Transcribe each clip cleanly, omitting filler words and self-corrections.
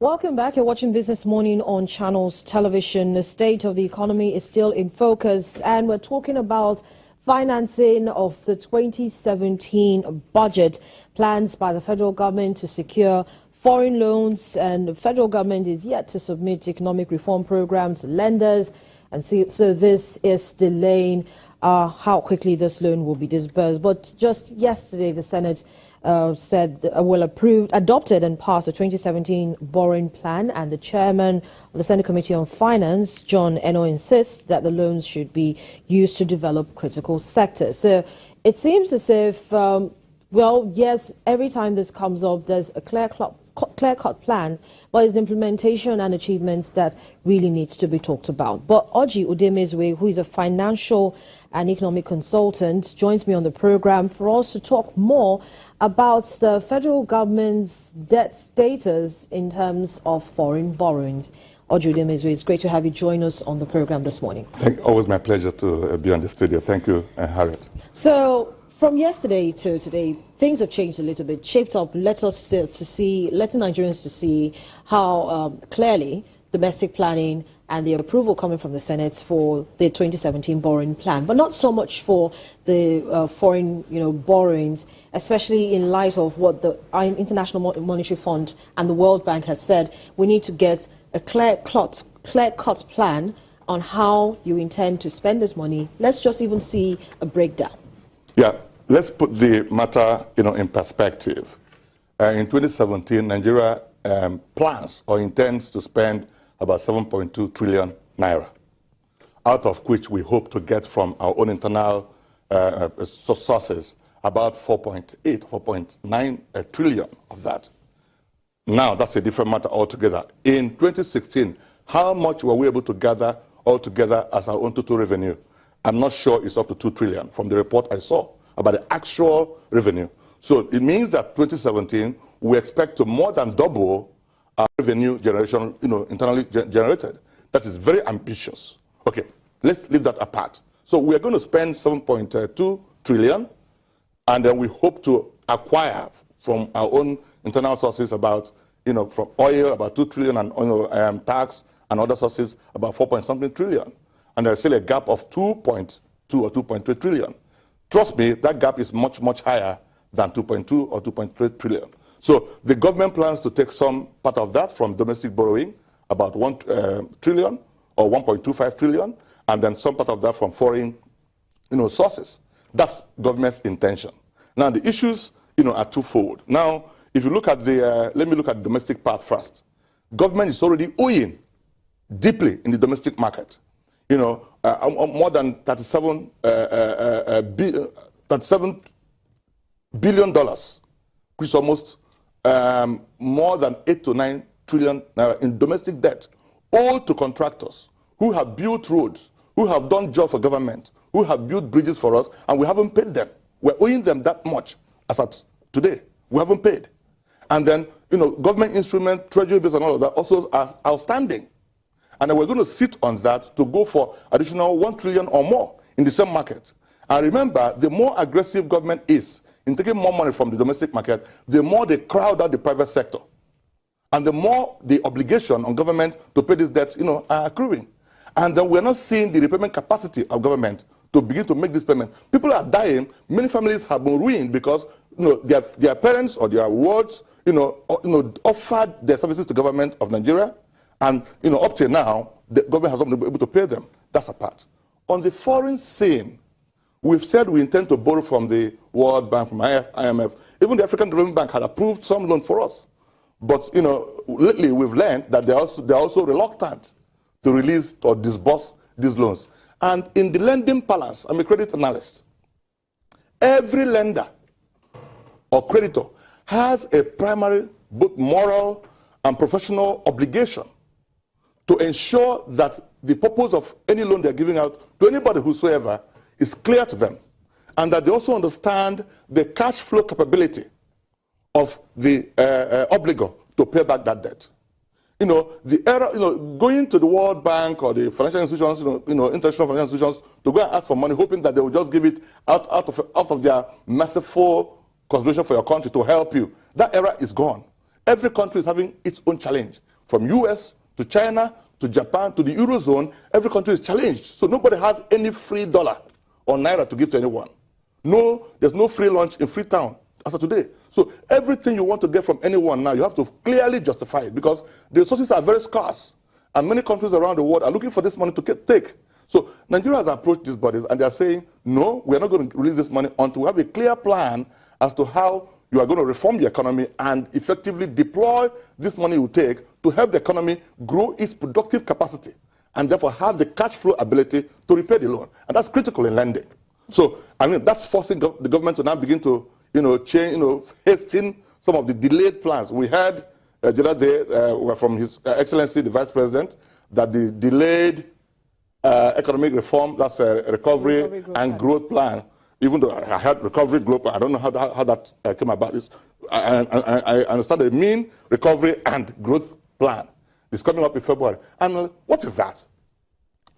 Welcome back. You're watching Business Morning on Channels Television. The state of the economy is still in focus, and we're talking about financing of the 2017 budget, plans by the federal government to secure foreign loans, and the federal government is yet to submit economic reform programs to lenders, and so this is delaying how quickly this loan will be disbursed. But just yesterday, the Senate adopted and passed the 2017 borrowing plan, and the chairman of the Senate Committee on Finance, John Eno, insists that the loans should be used to develop critical sectors. So it seems as if, well, yes, every time this comes up, there's a clear-cut plan, but it's the implementation and achievements that really needs to be talked about. But Oji Udemezwe, who is a financial and economic consultant, joins me on the program for us to talk more about the federal government's debt status in terms of foreign borrowings. Oji Udemezwe, it's great to have you join us on the program this morning. Always my pleasure to be on the studio. Thank you, Harriet. So, from yesterday to today, things have changed a little bit, shaped up, letting Nigerians to see how clearly domestic planning and the approval coming from the Senate for the 2017 borrowing plan, but not so much for the foreign, borrowings, especially in light of what the International Monetary Fund and the World Bank has said. We need to get a clear-cut plan on how you intend to spend this money. Let's just even see a breakdown. Yeah, let's put the matter, in perspective. In 2017, Nigeria plans or intends to spend about 7.2 trillion naira, out of which we hope to get from our own internal sources about 4.9 trillion of that. Now, that's a different matter altogether. In 2016, how much were we able to gather altogether as our own total revenue? I'm not sure it's up to 2 trillion from the report I saw about the actual revenue. So it means that 2017, we expect to more than double our revenue generation, internally generated. That is very ambitious. Okay, let's leave that apart. So we are going to spend 7.2 trillion, and then we hope to acquire from our own internal sources about, from oil, about 2 trillion, and tax and other sources, about 4-point-something trillion. And there's still a gap of 2.2 or 2.3 trillion. Trust me, that gap is much, much higher than 2.2 or 2.3 trillion. So the government plans to take some part of that from domestic borrowing, about 1 trillion or 1.25 trillion, and then some part of that from foreign, sources. That's government's intention. Now the issues, are twofold. Now, if you look at the, let me look at the domestic part first. Government is already owing deeply in the domestic market. More than $37 billion, which is almost more than 8 to 9 trillion naira in domestic debt, all to contractors who have built roads, who have done jobs for government, who have built bridges for us, and we haven't paid them. We're owing them that much as at today. We haven't paid. And then, government instrument, treasury bills and all of that also are outstanding. And then we're going to sit on that to go for additional 1 trillion or more in the same market. And remember, the more aggressive government is in taking more money from the domestic market, the more they crowd out the private sector. And the more the obligation on government to pay these debts, are accruing. And then we're not seeing the repayment capacity of government to begin to make this payment. People are dying. Many families have been ruined because their parents or their wards offered their services to government of Nigeria. And up till now, the government has not been able to pay them. That's a part. On the foreign scene, we've said we intend to borrow from the World Bank, from IMF. Even the African Development Bank had approved some loans for us. But lately we've learned that they're also reluctant to release or disburse these loans. And in the lending balance, I'm a credit analyst. Every lender or creditor has a primary, both moral and professional obligation to ensure that the purpose of any loan they're giving out to anybody whosoever is clear to them, and that they also understand the cash flow capability of the obligor to pay back that debt. The era, going to the World Bank or the financial institutions, international financial institutions, to go and ask for money, hoping that they will just give it out of their merciful consideration for your country to help you. That era is gone. Every country is having its own challenge. from US to China to Japan to the Eurozone, every country is challenged. So nobody has any free dollar or naira to give to anyone. No, there's no free lunch in Freetown as of today. So everything you want to get from anyone now, you have to clearly justify it because the resources are very scarce. And many countries around the world are looking for this money to take. So Nigeria has approached these bodies and they are saying, no, we are not going to release this money until we have a clear plan as to how you are going to reform the economy and effectively deploy this money you take to help the economy grow its productive capacity and therefore have the cash flow ability to repay the loan. And that's critical in lending. So, I mean, that's forcing the government to now begin to, change, hasten some of the delayed plans. We heard the other day from His Excellency, the Vice President, that the delayed economic reform, that's a recovery and growth plan, even though I had recovery growth, I don't know how that came about. I understand the mean recovery and growth plan is coming up in February. And what is that?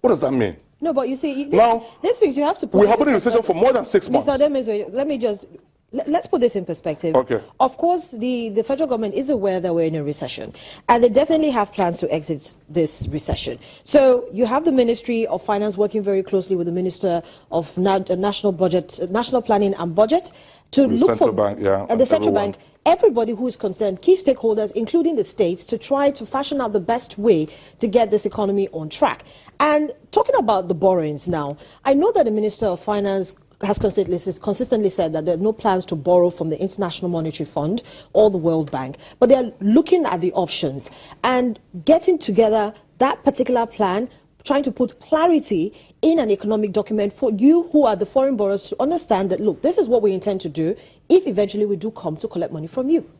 What does that mean? No, but you see, now, these things you have to put. We have been in recession for more than 6 months. Mr. Demezo, let me just. Let's put this in perspective. Okay. Of course, the federal government is aware that we're in a recession, and they definitely have plans to exit this recession. So you have the Ministry of Finance working very closely with the Minister of National Planning and Budget to look for the central bank, everybody who is concerned, key stakeholders, including the states, to try to fashion out the best way to get this economy on track. And talking about the borrowings now, I know that the Minister of Finance has consistently said that there are no plans to borrow from the International Monetary Fund or the World Bank, but they are looking at the options and getting together that particular plan, trying to put clarity in an economic document for you who are the foreign borrowers to understand that, look, this is what we intend to do if eventually we do come to collect money from you.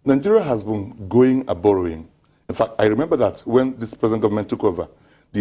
Nigeria has been going a borrowing. In fact, I remember that when this present government took over,